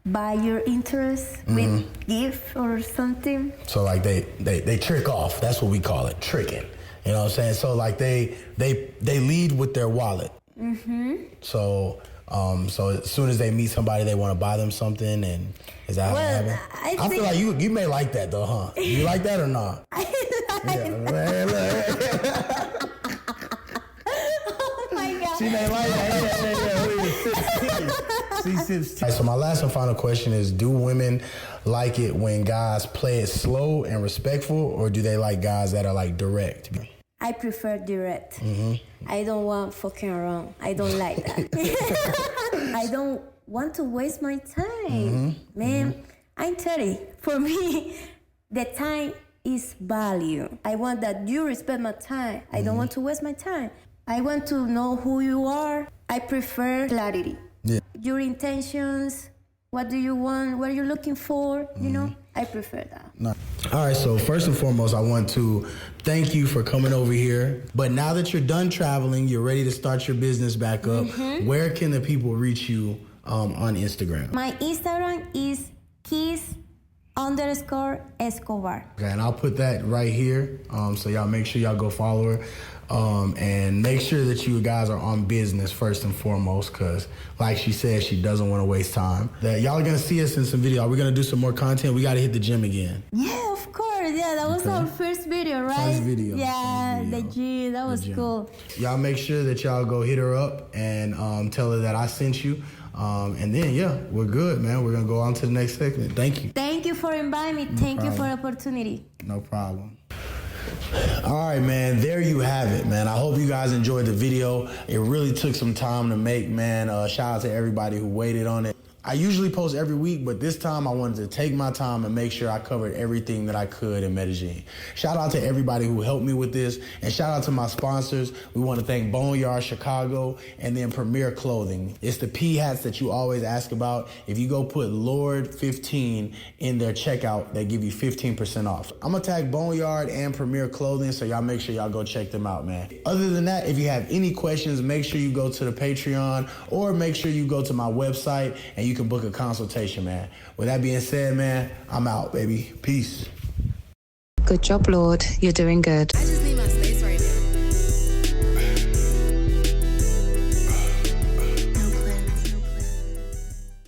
by your interest with gift or something. So like they trick off. That's what we call it, tricking. You know what I'm saying? So like they lead with their wallet. So so as soon as they meet somebody, they want to buy them something, and is that how it happens? I feel like you may like that though, huh? You like that or not? I like that. Oh my God. She may like that. Right, so my last and final question is, do women like it when guys play it slow and respectful, or do they like guys that are like direct? I prefer direct. I don't want fucking around. I don't like that. I don't want to waste my time. Man, I'm 30. For me, the time is value. I want that you respect my time. I don't want to waste my time. I want to know who you are. I prefer clarity. Your intentions, what do you want, what are you looking for, you know? I prefer that. All right, so first and foremost, I want to thank you for coming over here. But now that you're done traveling, you're ready to start your business back up, where can the people reach you on Instagram? My Instagram is Kiss_Escobar. Okay, and I'll put that right here, so y'all make sure y'all go follow her. And make sure that you guys are on business first and foremost, because like she said, she doesn't want to waste time. That y'all are going to see us in some video. Are we going to do some more content? We got to hit the gym again. Yeah, of course. Yeah, that was our first video, right? First video. Yeah, the gym. That was cool. Y'all make sure that y'all go hit her up and tell her that I sent you. And then, we're good, man. We're going to go on to the next segment. Thank you. Thank you for inviting me. Thank you for the opportunity. No problem. All right, man, there you have it, man. I hope you guys enjoyed the video. It really took some time to make, man. Shout out to everybody who waited on it. I usually post every week, but this time I wanted to take my time and make sure I covered everything that I could in Medellín. Shout out to everybody who helped me with this, and shout out to my sponsors. We want to thank Boneyard Chicago and then Premier Clothing. It's the P hats that you always ask about. If you go put Lord15 in their checkout, they give you 15% off. I'm gonna tag Boneyard and Premier Clothing, so y'all make sure y'all go check them out, man. Other than that, if you have any questions, make sure you go to the Patreon or make sure you go to my website and you can book a consultation, man. With that being said, man, I'm out, baby. Peace. Good job, Lord. You're doing good.